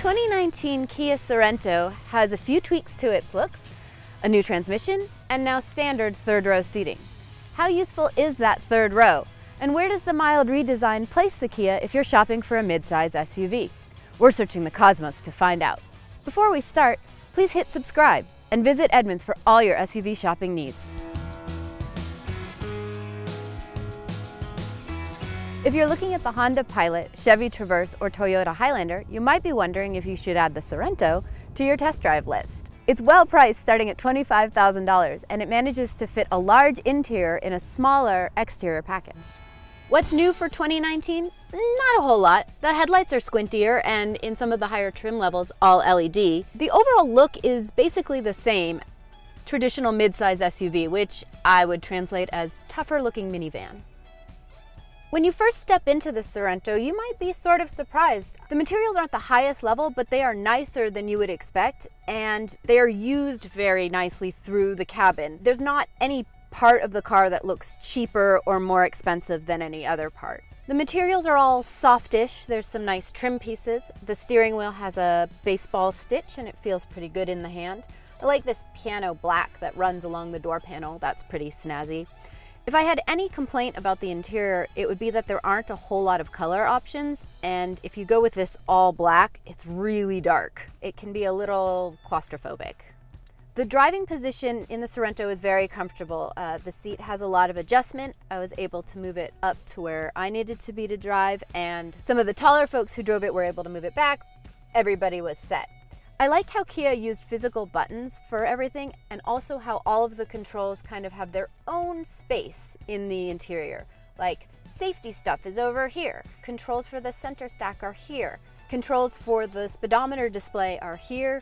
2019 Kia Sorento has a few tweaks to its looks, a new transmission, and now standard third row seating. How useful is that third row? And where does the mild redesign place the Kia if you're shopping for a mid-size SUV? We're searching the cosmos to find out. Before we start, please hit subscribe and visit Edmunds for all your SUV shopping needs. If you're looking at the Honda Pilot, Chevy Traverse, or Toyota Highlander, you might be wondering if you should add the Sorento to your test drive list. It's well priced, starting at $25,000, and it manages to fit a large interior in a smaller exterior package. What's new for 2019? Not a whole lot. The headlights are squintier, and in some of the higher trim levels, all LED. The overall look is basically the same. Traditional mid-size SUV, which I would translate as tougher looking minivan. When you first step into the Sorento, you might be sort of surprised. The materials aren't the highest level, but they are nicer than you would expect, and they are used very nicely through the cabin. There's not any part of the car that looks cheaper or more expensive than any other part. The materials are all softish. There's some nice trim pieces. The steering wheel has a baseball stitch, and it feels pretty good in the hand. I like this piano black that runs along the door panel. That's pretty snazzy. If I had any complaint about the interior, it would be that there aren't a whole lot of color options, and if you go with this all black, it's really dark. It can be a little claustrophobic. The driving position in the Sorento is very comfortable. The seat has a lot of adjustment. I was able to move it up to where I needed to be to drive, and some of the taller folks who drove it were able to move it back. Everybody was set. I like how Kia used physical buttons for everything, and also how all of the controls kind of have their own space in the interior. Like, safety stuff is over here. Controls for the center stack are here. Controls for the speedometer display are here.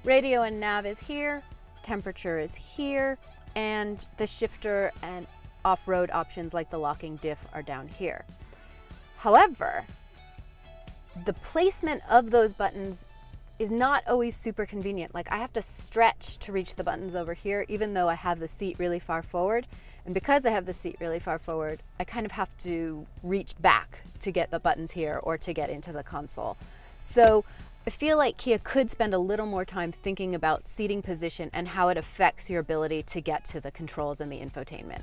Radio and nav is here. Temperature is here. And the shifter and off-road options like the locking diff are down here. However, the placement of those buttons is not always super convenient. Like, I have to stretch to reach the buttons over here, even though I have the seat really far forward. And because I have the seat really far forward, I kind of have to reach back to get the buttons here or to get into the console. So I feel like Kia could spend a little more time thinking about seating position and how it affects your ability to get to the controls and the infotainment.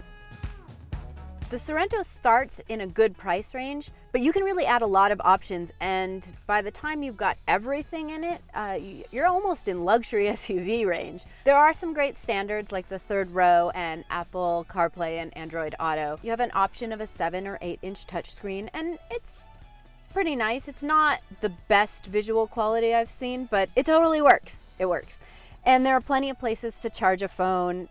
The Sorento starts in a good price range, but you can really add a lot of options, and by the time you've got everything in it, you're almost in luxury SUV range. There are some great standards like the third row and Apple CarPlay and Android Auto. You have an option of a 7 or 8-inch touchscreen, and it's pretty nice. It's not the best visual quality I've seen, but it totally works. It works. And there are plenty of places to charge a phone.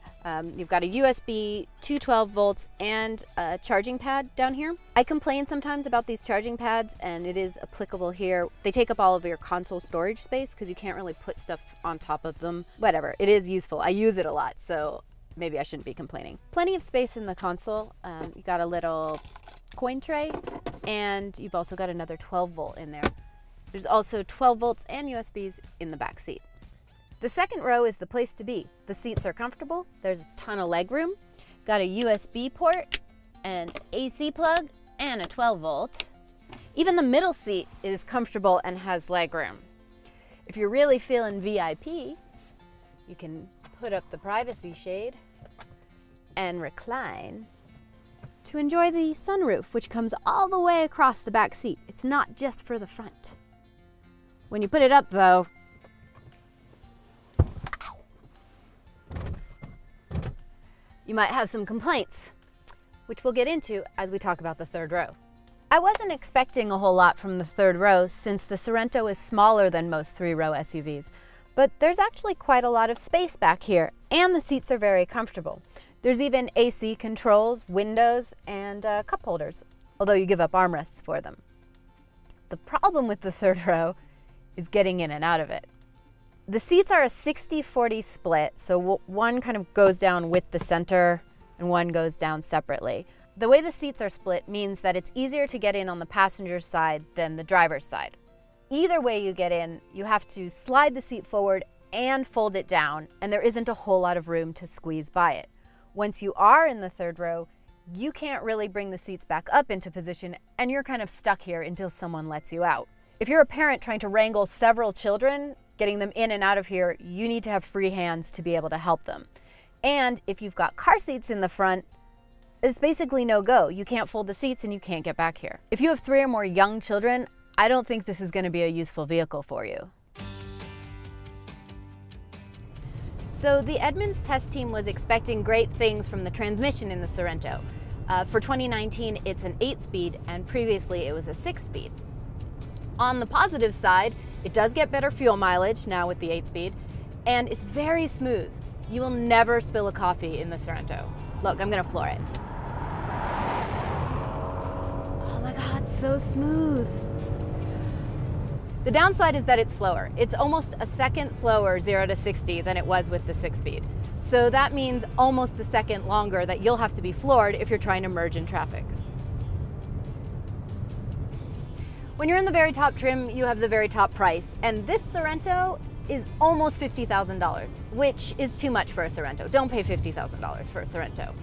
You've got a USB, 212 volts, and a charging pad down here. I complain sometimes about these charging pads, and it is applicable here. They take up all of your console storage space because you can't really put stuff on top of them. Whatever, it is useful. I use it a lot, so maybe I shouldn't be complaining. Plenty of space in the console. You got a little coin tray, and you've also got another 12 volt in there. There's also 12 volts and USBs in the back seat. The second row is the place to be. The seats are comfortable, there's a ton of leg room, got a USB port, an AC plug, and a 12 volt. Even the middle seat is comfortable and has leg room. If you're really feeling VIP, you can put up the privacy shade and recline to enjoy the sunroof, which comes all the way across the back seat. It's not just for the front. When you put it up though, you might have some complaints, which we'll get into as we talk about the third row. I wasn't expecting a whole lot from the third row since the Sorento is smaller than most three-row SUVs, but there's actually quite a lot of space back here, and the seats are very comfortable. There's even AC controls, windows, and cup holders, although you give up armrests for them. The problem with the third row is getting in and out of it. The seats are a 60-40 split, so one kind of goes down with the center and one goes down separately. The way the seats are split means that it's easier to get in on the passenger side than the driver's side. Either way you get in, you have to slide the seat forward and fold it down, and there isn't a whole lot of room to squeeze by it. Once you are in the third row, you can't really bring the seats back up into position, and you're kind of stuck here until someone lets you out. If you're a parent trying to wrangle several children, getting them in and out of here, you need to have free hands to be able to help them. And if you've got car seats in the front, it's basically no go. You can't fold the seats and you can't get back here. If you have 3 or more young children, I don't think this is going to be a useful vehicle for you. So the Edmunds test team was expecting great things from the transmission in the Sorento. For 2019, it's an 8-speed, and previously it was a 6-speed. On the positive side, it does get better fuel mileage now with the 8-speed, and it's very smooth. You will never spill a coffee in the Sorento. Look, I'm gonna floor it. Oh my God, so smooth. The downside is that it's slower. It's almost a second slower 0 to 60 than it was with the 6-speed. So that means almost a second longer that you'll have to be floored if you're trying to merge in traffic. When you're in the very top trim, you have the very top price, and this Sorento is almost $50,000, which is too much for a Sorento. Don't pay $50,000 for a Sorento.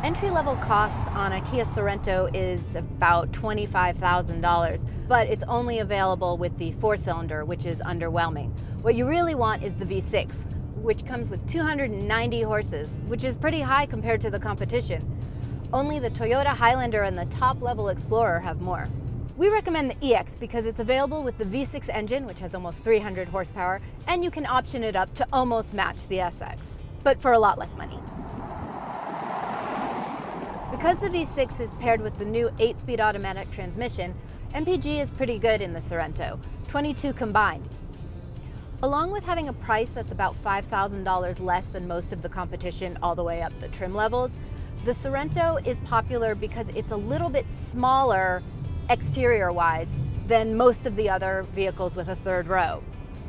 Entry-level cost on a Kia Sorento is about $25,000, but it's only available with the 4-cylinder, which is underwhelming. What you really want is the V6, which comes with 290 horses, which is pretty high compared to the competition. Only the Toyota Highlander and the top-level Explorer have more. We recommend the EX because it's available with the V6 engine, which has almost 300 horsepower, and you can option it up to almost match the SX, but for a lot less money. Because the V6 is paired with the new 8-speed automatic transmission, MPG is pretty good in the Sorento, 22 combined. Along with having a price that's about $5,000 less than most of the competition all the way up the trim levels, the Sorento is popular because it's a little bit smaller exterior-wise than most of the other vehicles with a 3rd row.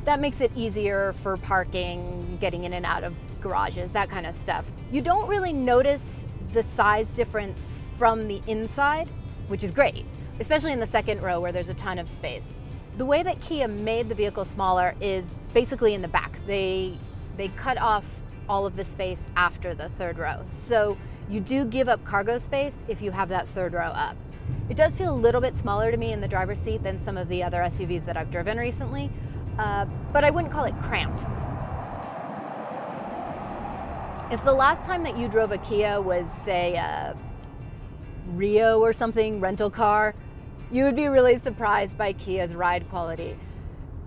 That makes it easier for parking, getting in and out of garages, that kind of stuff. You don't really notice the size difference from the inside, which is great, especially in the 2nd row where there's a ton of space. The way that Kia made the vehicle smaller is basically in the back. They cut off all of the space after the 3rd row. So you do give up cargo space if you have that 3rd row up. It does feel a little bit smaller to me in the driver's seat than some of the other SUVs that I've driven recently, but I wouldn't call it cramped. If the last time that you drove a Kia was, say, a Rio or something, rental car, you would be really surprised by Kia's ride quality.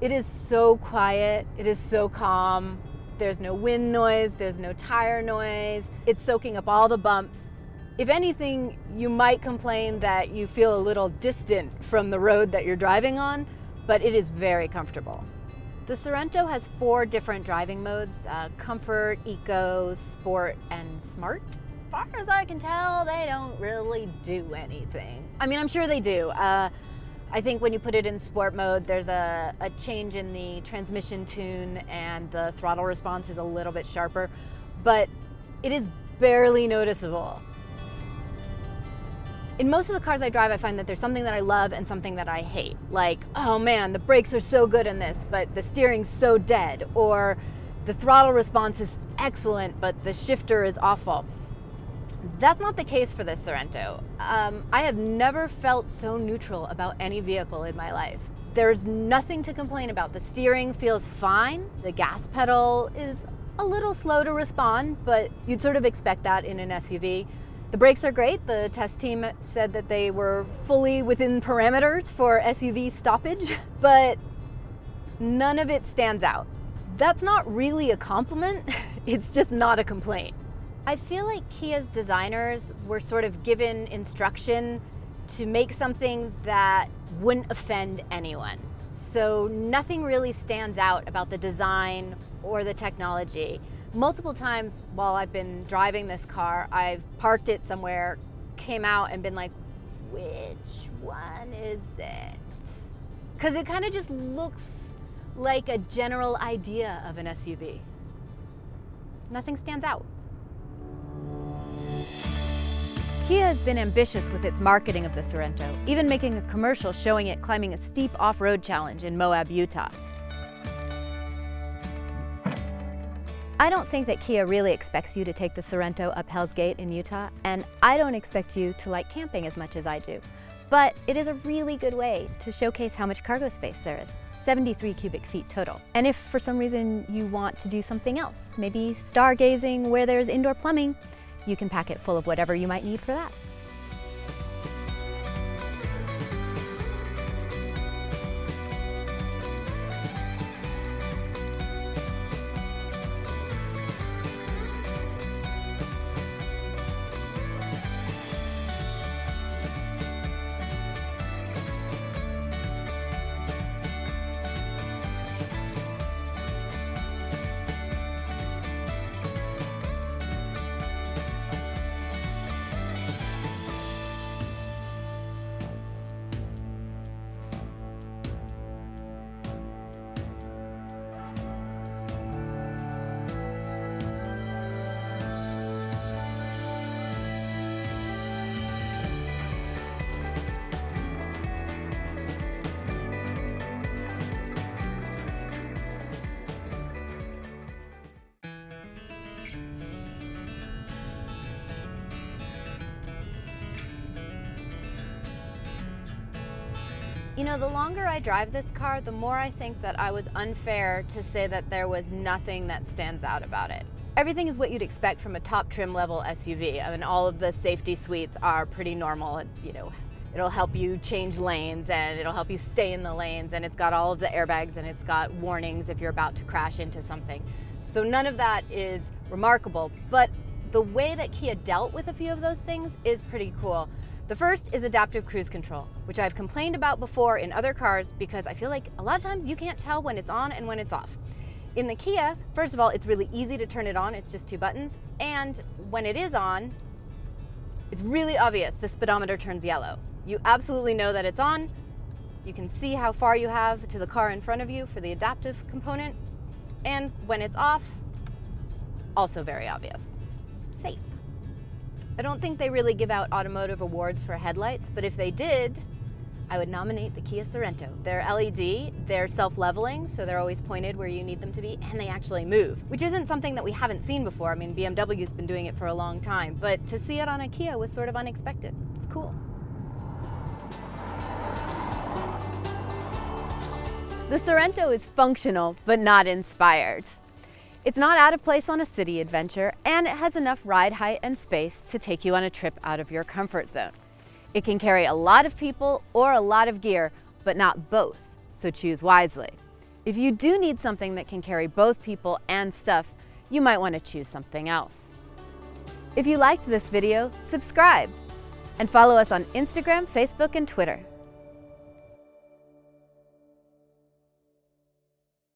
It is so quiet, it is so calm, there's no wind noise, there's no tire noise, it's soaking up all the bumps. If anything, you might complain that you feel a little distant from the road that you're driving on, but it is very comfortable. The Sorento has 4 different driving modes, Comfort, Eco, Sport, and Smart. As far as I can tell, they don't really do anything. I mean, I'm sure they do. I think when you put it in Sport mode, there's a change in the transmission tune and the throttle response is a little bit sharper, but it is barely noticeable. In most of the cars I drive, I find that there's something that I love and something that I hate. Like, oh man, the brakes are so good in this, but the steering's so dead. Or the throttle response is excellent, but the shifter is awful. That's not the case for this Sorento. I have never felt so neutral about any vehicle in my life. There's nothing to complain about. The steering feels fine. The gas pedal is a little slow to respond, but you'd sort of expect that in an SUV. The brakes are great. The test team said that they were fully within parameters for SUV stoppage, but none of it stands out. That's not really a compliment, it's just not a complaint. I feel like Kia's designers were sort of given instruction to make something that wouldn't offend anyone. So nothing really stands out about the design or the technology. Multiple times while I've been driving this car, I've parked it somewhere, came out and been like, which one is it? Because it kind of just looks like a general idea of an SUV. Nothing stands out. Kia has been ambitious with its marketing of the Sorento, even making a commercial showing it climbing a steep off-road challenge in Moab, Utah. I don't think that Kia really expects you to take the Sorento up Hell's Gate in Utah, and I don't expect you to like camping as much as I do. but it is a really good way to showcase how much cargo space there is. 73 cubic feet total. And if for some reason you want to do something else, maybe stargazing where there's indoor plumbing, you can pack it full of whatever you might need for that. You know, the longer I drive this car, the more I think that I was unfair to say that there was nothing that stands out about it. Everything is what you'd expect from a top trim level SUV. I mean, all of the safety suites are pretty normal. And, you know, it'll help you change lanes and it'll help you stay in the lanes, and it's got all of the airbags and it's got warnings if you're about to crash into something. So none of that is remarkable, but the way that Kia dealt with a few of those things is pretty cool. The first is adaptive cruise control, which I've complained about before in other cars because I feel like a lot of times you can't tell when it's on and when it's off. In the Kia, first of all, it's really easy to turn it on. It's just 2 buttons. And when it is on, it's really obvious the speedometer turns yellow. You absolutely know that it's on. You can see how far you have to the car in front of you for the adaptive component. And when it's off, also very obvious. Safe. I don't think they really give out automotive awards for headlights, but if they did, I would nominate the Kia Sorento. They're LED, they're self-leveling, so they're always pointed where you need them to be, and they actually move, which isn't something that we haven't seen before. I mean, BMW's been doing it for a long time, but to see it on a Kia was sort of unexpected. It's cool. The Sorento is functional, but not inspired. It's not out of place on a city adventure, and it has enough ride height and space to take you on a trip out of your comfort zone. It can carry a lot of people or a lot of gear, but not both, so choose wisely. If you do need something that can carry both people and stuff, you might want to choose something else. If you liked this video, subscribe and follow us on Instagram, Facebook, and Twitter.